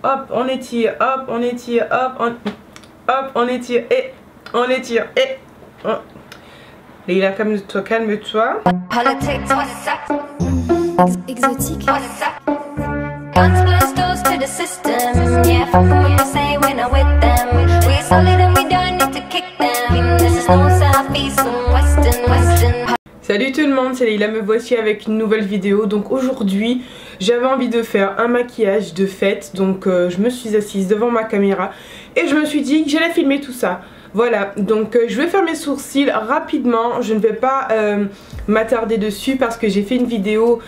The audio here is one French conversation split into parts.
hop, on étire, hop, on étire, hop, on étire, et on étire, et on... Leïla, calme-toi, calme-toi. Exotique. Salut tout le monde, c'est Leïla, me voici avec une nouvelle vidéo. Donc aujourd'hui j'avais envie de faire un maquillage de fête. Donc je me suis assise devant ma caméra et je me suis dit que j'allais filmer tout ça. Voilà, donc je vais faire mes sourcils rapidement. Je ne vais pas m'attarder dessus parce que j'ai fait une vidéo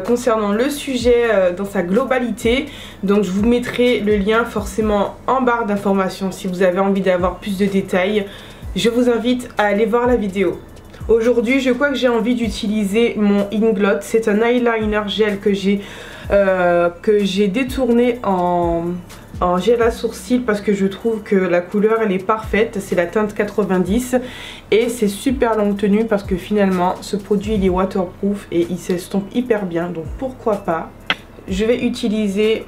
concernant le sujet dans sa globalité. Donc je vous mettrai le lien forcément en barre d'informations si vous avez envie d'avoir plus de détails. Je vous invite à aller voir la vidéo. Aujourd'hui, je crois que j'ai envie d'utiliser mon Inglot. C'est un eyeliner gel que j'ai détourné en gel à sourcils parce que je trouve que la couleur elle est parfaite. C'est la teinte 90 et c'est super longue tenue parce que finalement ce produit il est waterproof et il s'estompe hyper bien. Donc pourquoi pas. Je vais utiliser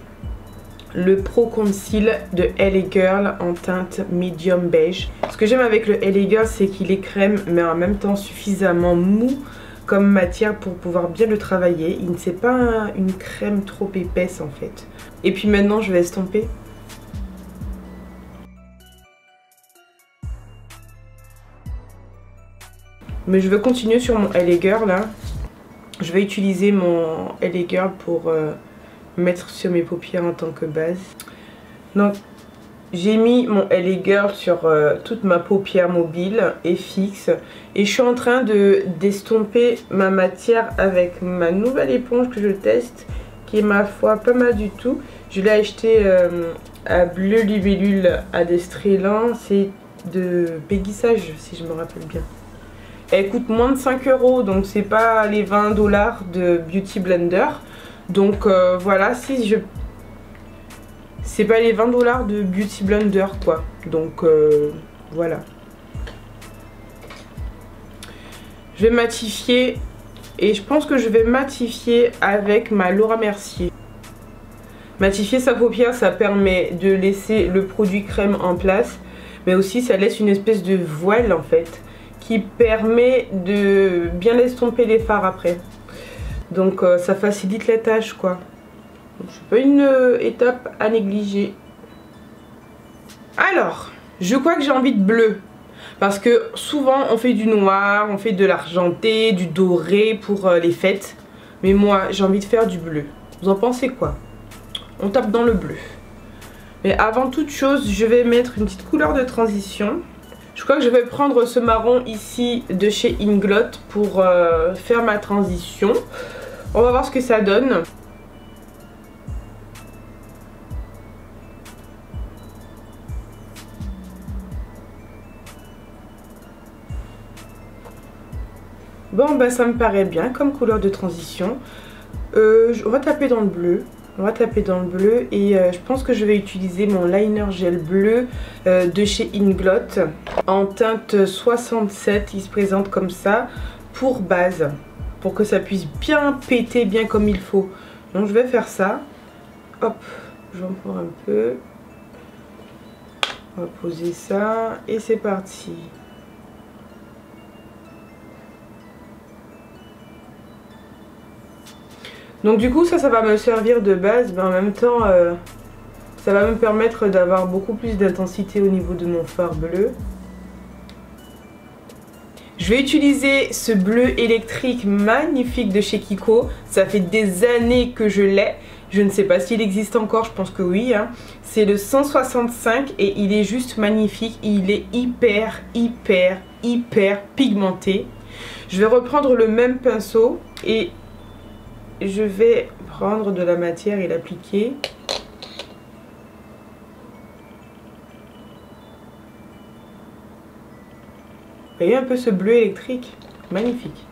le Pro Conceal de LA Girl en teinte medium beige. Ce que j'aime avec le LA Girl, c'est qu'il est crème mais en même temps suffisamment mou comme matière pour pouvoir bien le travailler. Il ne c'est pas une crème trop épaisse en fait. Et puis maintenant je vais estomper. Mais je vais continuer sur mon LA Girl là. Je vais utiliser mon LA Girl pour mettre sur mes paupières en tant que base. Donc j'ai mis mon LA Girl sur toute ma paupière mobile et fixe et je suis en train de d'estomper ma matière avec ma nouvelle éponge que je teste qui est ma foi pas mal du tout. Je l'ai acheté à Bleu Libellule à Destrélan, c'est de Peggy-Sage si je me rappelle bien. Elle coûte moins de 5 € donc c'est pas les 20 $ de Beauty Blender. Donc voilà, si je... c'est pas les 20 $ de Beauty Blender quoi. Donc voilà. Je vais matifier et je pense que je vais matifier avec ma Laura Mercier. Matifier sa paupière, ça permet de laisser le produit crème en place. Mais aussi ça laisse une espèce de voile en fait. Qui permet de bien estomper les fards après. Donc ça facilite la tâche quoi. C'est pas une étape à négliger. Alors, je crois que j'ai envie de bleu. Parce que souvent on fait du noir, on fait de l'argenté, du doré pour les fêtes. Mais moi j'ai envie de faire du bleu. Vous en pensez quoi? On tape dans le bleu. Mais avant toute chose, je vais mettre une petite couleur de transition. Je crois que je vais prendre ce marron ici de chez Inglot pour faire ma transition. On va voir ce que ça donne. Bon bah ça me paraît bien comme couleur de transition. On va taper dans le bleu. On va taper dans le bleu et je pense que je vais utiliser mon liner gel bleu de chez Inglot en teinte 67. Il se présente comme ça pour base, pour que ça puisse bien péter bien comme il faut. Donc je vais faire ça. Hop, j'en prends un peu. On va poser ça et c'est parti. Donc du coup ça va me servir de base, mais en même temps ça va me permettre d'avoir beaucoup plus d'intensité au niveau de mon fard bleu. Je vais utiliser ce bleu électrique magnifique de chez Kiko. Ça fait des années que je l'ai. Je ne sais pas s'il existe encore, je pense que oui. Hein. C'est le 165 et il est juste magnifique. Il est hyper pigmenté. Je vais reprendre le même pinceau et je vais prendre de la matière et l'appliquer. Vous voyez un peu ce bleu électrique? Magnifique.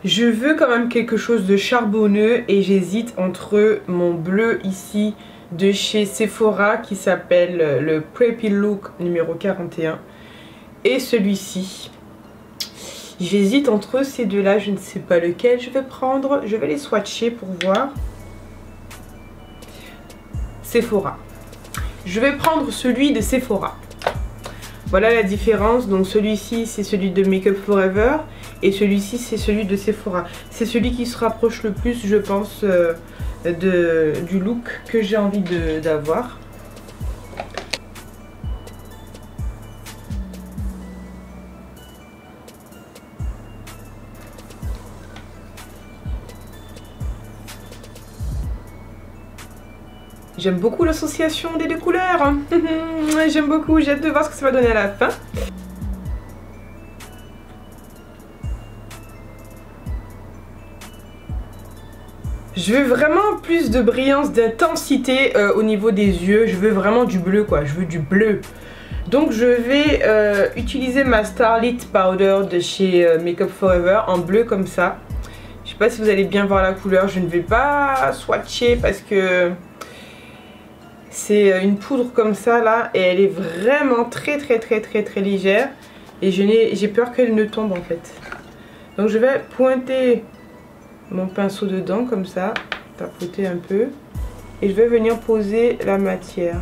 Je veux quand même quelque chose de charbonneux et j'hésite entre mon bleu ici de chez Sephora qui s'appelle le Preppy Look numéro 41 et celui-ci. J'hésite entre ces deux là, je ne sais pas lequel je vais prendre. Je vais les swatcher pour voir. Sephora. Je vais prendre celui de Sephora. Voilà la différence. Donc celui-ci c'est celui de Make Up For Ever et celui-ci c'est celui de Sephora. C'est celui qui se rapproche le plus, je pense, du look que j'ai envie d'avoir. J'aime beaucoup l'association des deux couleurs. J'aime beaucoup, j'ai hâte de voir ce que ça va donner à la fin. Je veux vraiment plus de brillance, d'intensité au niveau des yeux. Je veux vraiment du bleu quoi, je veux du bleu. Donc je vais utiliser ma Starlit Powder de chez Make Up For Ever en bleu comme ça. Je sais pas si vous allez bien voir la couleur, je ne vais pas swatcher parce que c'est une poudre comme ça là et elle est vraiment très légère et j'ai peur qu'elle ne tombe en fait. Donc je vais pointer mon pinceau dedans comme ça, tapoter un peu et je vais venir poser la matière.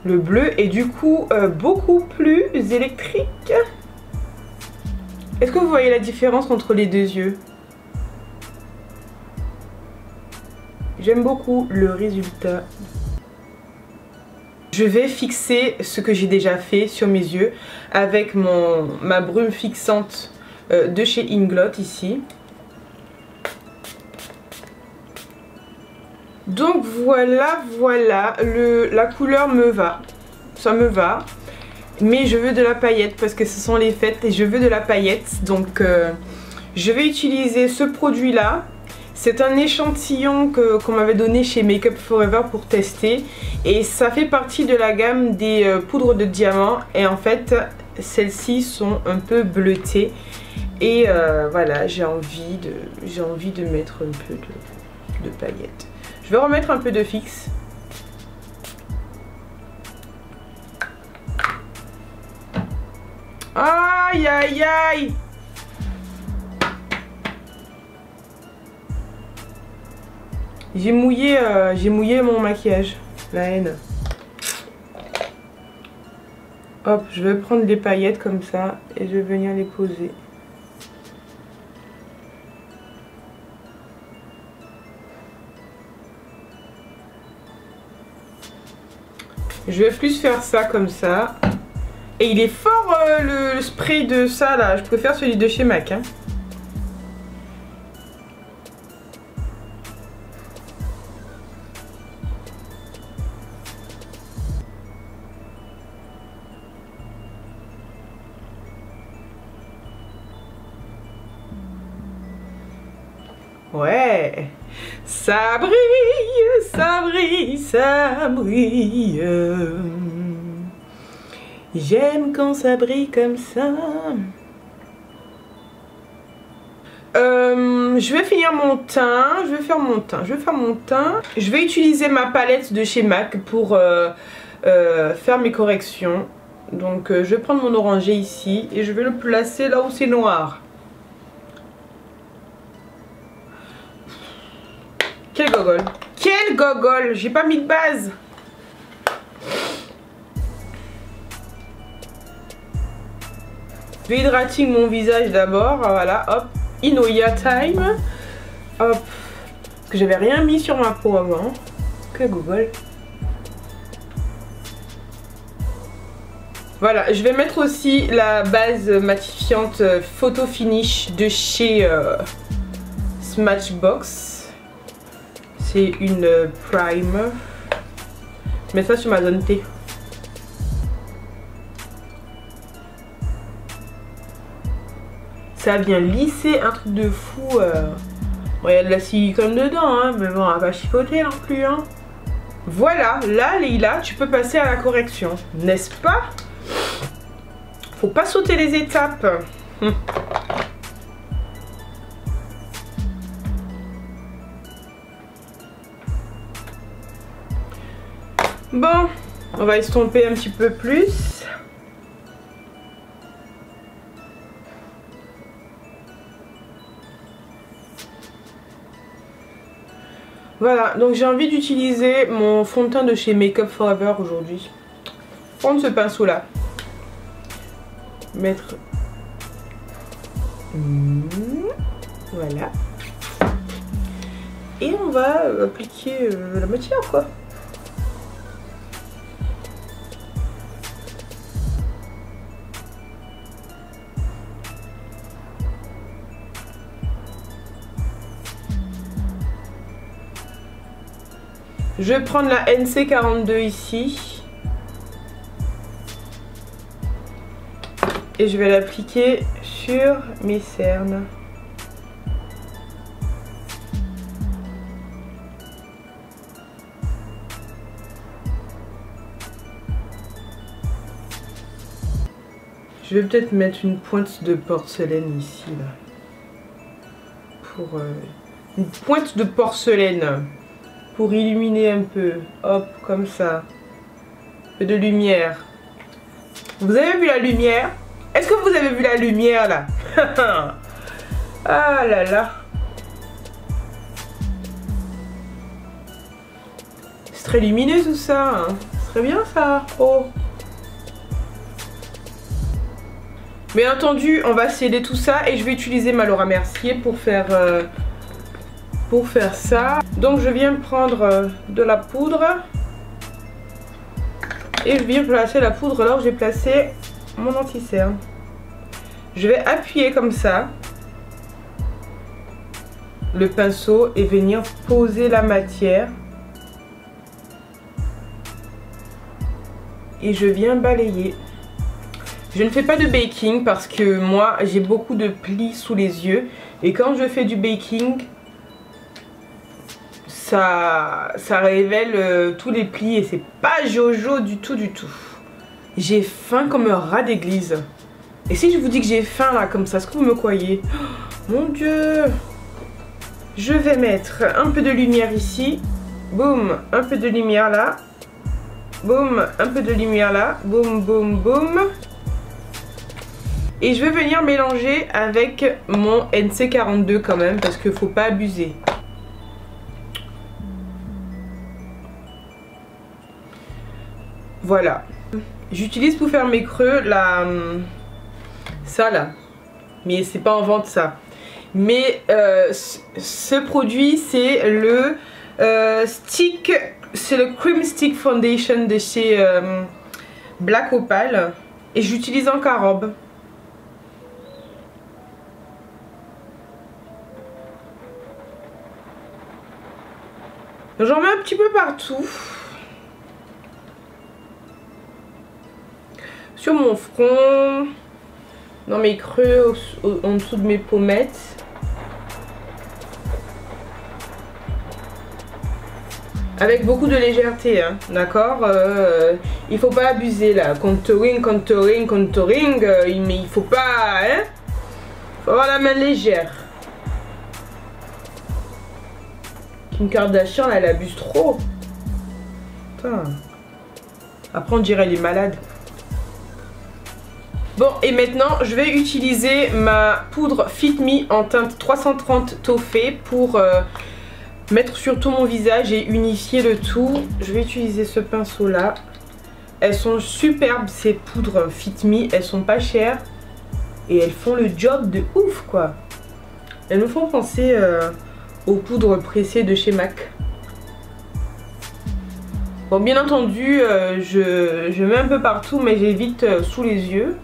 Le bleu est du coup beaucoup plus électrique. Est-ce que vous voyez la différence entre les deux yeux? J'aime beaucoup le résultat. Je vais fixer ce que j'ai déjà fait sur mes yeux avec ma brume fixante de chez Inglot ici. Donc voilà, la couleur me va, ça me va, mais je veux de la paillette parce que ce sont les fêtes et je veux de la paillette. Donc je vais utiliser ce produit là, c'est un échantillon qu'on m'avait donné chez Make Up For Ever pour tester et ça fait partie de la gamme des poudres de diamant et en fait celles-ci sont un peu bleutées et voilà, j'ai envie de mettre un peu de paillettes. Je vais remettre un peu de fixe. Aïe aïe aïe! J'ai mouillé mon maquillage. La haine. Hop, je vais prendre des paillettes comme ça et je vais venir les poser. Je vais plus faire ça comme ça. Et il est fort le spray de ça là. Je préfère celui de chez MAC. Hein. Ouais, ça brille, ça brille, ça brille. J'aime quand ça brille comme ça. Je vais finir mon teint, je vais faire mon teint. Je vais utiliser ma palette de chez MAC pour faire mes corrections. Donc je vais prendre mon orangé ici et je vais le placer là où c'est noir. Quel gogol! Quel gogol! J'ai pas mis de base! Je vais hydrating mon visage d'abord. Voilà, hop. Inoya time. Hop. Parce que j'avais rien mis sur ma peau avant. Quel gogol! Voilà, je vais mettre aussi la base matifiante Photo Finish de chez Smashbox. C'est une primer. Je mets ça sur ma zone T. Ça vient lisser un truc de fou. Bon, il y a de la silicone dedans, hein, mais bon, on va pas chipoter non plus. Hein. Voilà, là Leïla, tu peux passer à la correction, n'est-ce pas? Faut pas sauter les étapes. Bon, on va estomper un petit peu plus. Voilà, donc j'ai envie d'utiliser mon fond de teint de chez Make Up Forever aujourd'hui. Prendre ce pinceau là. Mettre... Voilà. Et on va appliquer la matière quoi. Je vais prendre la NC42 ici. Et je vais l'appliquer sur mes cernes. Je vais peut-être mettre une pointe de porcelaine ici, là. Pour une pointe de porcelaine. Pour illuminer un peu. Hop, comme ça. Un peu de lumière. Vous avez vu la lumière? Est-ce que vous avez vu la lumière, là? Ah là là. C'est très lumineux tout ça. Hein. C'est très bien ça. Oh. Bien entendu, on va sceller tout ça et je vais utiliser ma Laura Mercier pour faire ça. Donc je viens prendre de la poudre et je viens placer la poudre là où j'ai placé mon anti-cerne. Je vais appuyer comme ça le pinceau et venir poser la matière et je viens balayer. Je ne fais pas de baking parce que moi j'ai beaucoup de plis sous les yeux et quand je fais du baking ça révèle tous les plis et c'est pas jojo du tout du tout. J'ai faim comme un rat d'église. Et si je vous dis que j'ai faim là comme ça, est-ce que vous me croyez? Oh, mon dieu. Je vais mettre un peu de lumière ici. Boum, un peu de lumière là. Boum, un peu de lumière là. Boum, boum, boum. Et je vais venir mélanger avec mon NC42 quand même parce qu'il ne faut pas abuser. Voilà. J'utilise pour faire mes creux ça là. Mais c'est pas en vente ça. Mais ce produit c'est le stick. C'est le Cream Stick Foundation de chez Black Opal. Et j'utilise en carobe. J'en mets un petit peu partout. Sur mon front, dans mes creux, en dessous de mes pommettes. Avec beaucoup de légèreté, hein, d'accord. Il faut pas abuser là. Contouring, contouring, contouring. Mais il faut pas, hein. Faut avoir la main légère. Kim Kardashian, elle abuse trop. Putain. Après, on dirait elle est malade. Bon, et maintenant, je vais utiliser ma poudre Fit Me en teinte 330 Toffee pour mettre sur tout mon visage et unifier le tout. Je vais utiliser ce pinceau là. Elles sont superbes ces poudres Fit Me. Elles sont pas chères. Et elles font le job de ouf quoi. Elles me font penser aux poudres pressées de chez MAC. Bon bien entendu je mets un peu partout mais j'évite sous les yeux.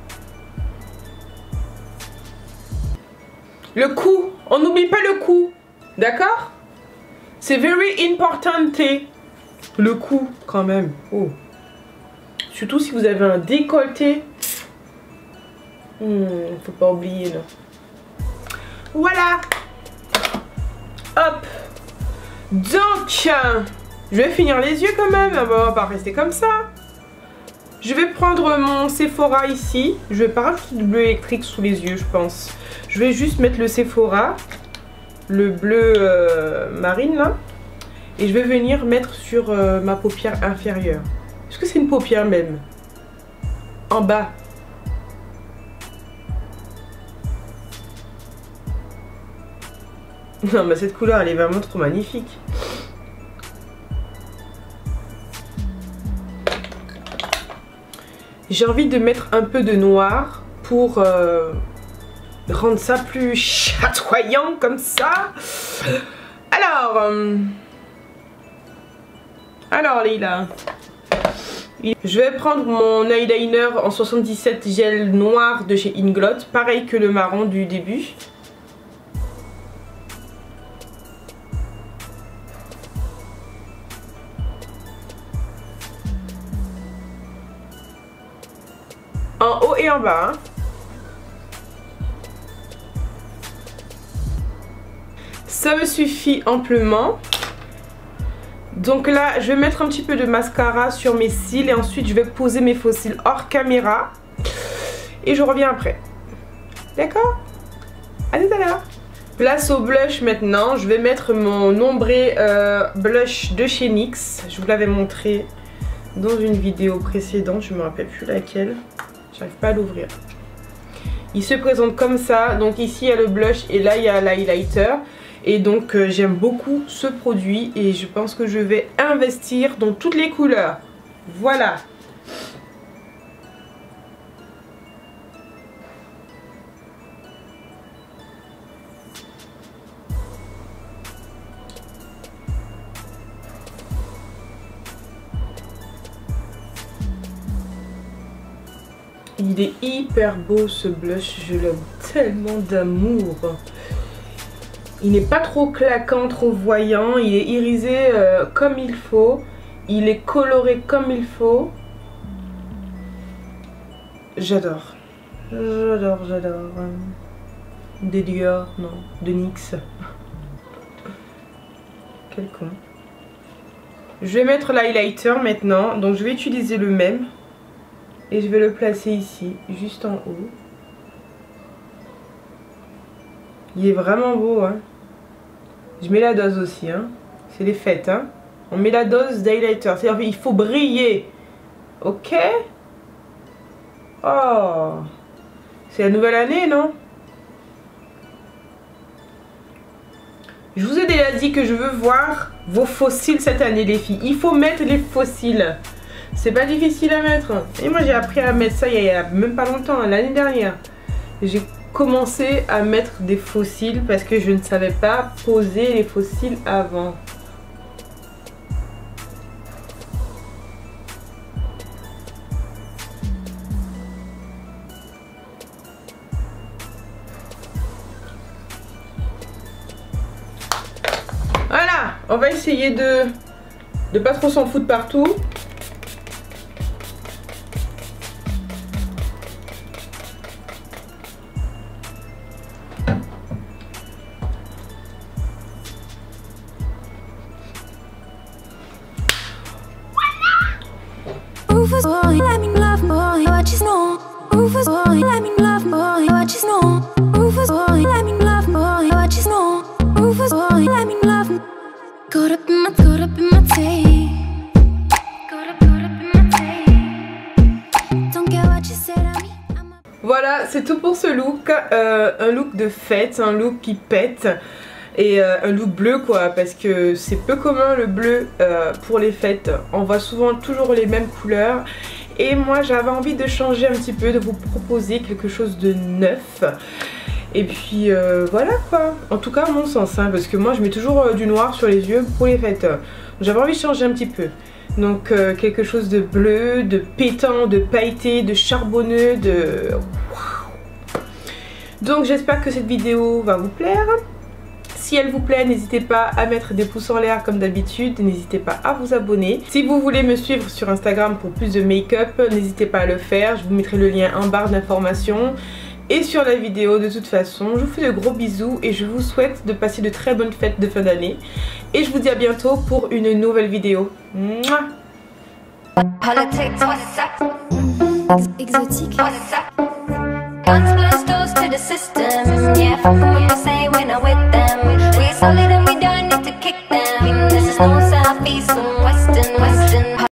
Le cou, on n'oublie pas le cou. D'accord? C'est very important. Le cou quand même. Oh. Surtout si vous avez un décolleté. Faut pas oublier là. Voilà. Hop. Donc Je vais finir les yeux quand même, on va pas rester comme ça. Je vais prendre mon Sephora ici. Je vais pas rajouter de bleu électrique sous les yeux, je pense. Je vais juste mettre le Sephora, le bleu marine là. Et je vais venir mettre sur ma paupière inférieure. Est-ce que c'est une paupière même? En bas. Non mais cette couleur elle est vraiment trop magnifique. J'ai envie de mettre un peu de noir pour rendre ça plus chatoyant comme ça. Alors Leila, je vais prendre mon eyeliner en 77 gel noir de chez Inglot, pareil que le marron du début. En haut et en bas. Ça me suffit amplement. Donc là, je vais mettre un petit peu de mascara sur mes cils et ensuite je vais poser mes faux cils hors caméra. Et je reviens après. D'accord? À tout à l'heure. Place au blush maintenant. Je vais mettre mon ombré blush de chez NYX. Je vous l'avais montré dans une vidéo précédente. Je ne me rappelle plus laquelle. J'arrive pas à l'ouvrir. Il se présente comme ça. Donc ici il y a le blush et là il y a l'highlighter. Et donc j'aime beaucoup ce produit et je pense que je vais investir dans toutes les couleurs. Voilà. Il est hyper beau ce blush, je l'aime tellement d'amour. Il n'est pas trop claquant, trop voyant, il est irisé comme il faut. Il est coloré comme il faut. J'adore. J'adore, j'adore. Des Dior, non, de NYX. Quel con. Je vais mettre l'highlighter maintenant, donc je vais utiliser le même. Et je vais le placer ici, juste en haut. Il est vraiment beau, hein. Je mets la dose aussi, hein. C'est les fêtes, hein. On met la dose d'highlighter. C'est-à-dire qu'il faut briller. Ok? Oh. C'est la nouvelle année, non? Je vous ai déjà dit que je veux voir vos faux cils cette année, les filles. Il faut mettre les faux cils. C'est pas difficile à mettre. Et moi j'ai appris à mettre ça il y a même pas longtemps, l'année dernière. J'ai commencé à mettre des faux cils parce que je ne savais pas poser les faux cils avant. Voilà, on va essayer de pas trop s'en foutre partout. Voilà, c'est tout pour ce look, un look de fête, un look qui pète et un look bleu quoi, parce que c'est peu commun le bleu pour les fêtes, on voit souvent toujours les mêmes couleurs et moi j'avais envie de changer un petit peu, de vous proposer quelque chose de neuf. Et puis voilà quoi, en tout cas à mon sens, hein, parce que moi je mets toujours du noir sur les yeux pour les fêtes. J'avais envie de changer un petit peu. Donc quelque chose de bleu, de pétant, de pailleté, de charbonneux, de... Waouh. Donc j'espère que cette vidéo va vous plaire. Si elle vous plaît, n'hésitez pas à mettre des pouces en l'air comme d'habitude. N'hésitez pas à vous abonner. Si vous voulez me suivre sur Instagram pour plus de make-up, n'hésitez pas à le faire. Je vous mettrai le lien en barre d'informations. et sur la vidéo. De toute façon, je vous fais de gros bisous et je vous souhaite de passer de très bonnes fêtes de fin d'année. Et je vous dis à bientôt pour une nouvelle vidéo. Mouah. Exotique. Guns, blasters to the system. Yeah, fuck what you say when I'm with them. We solid and we don't need to kick them. This is no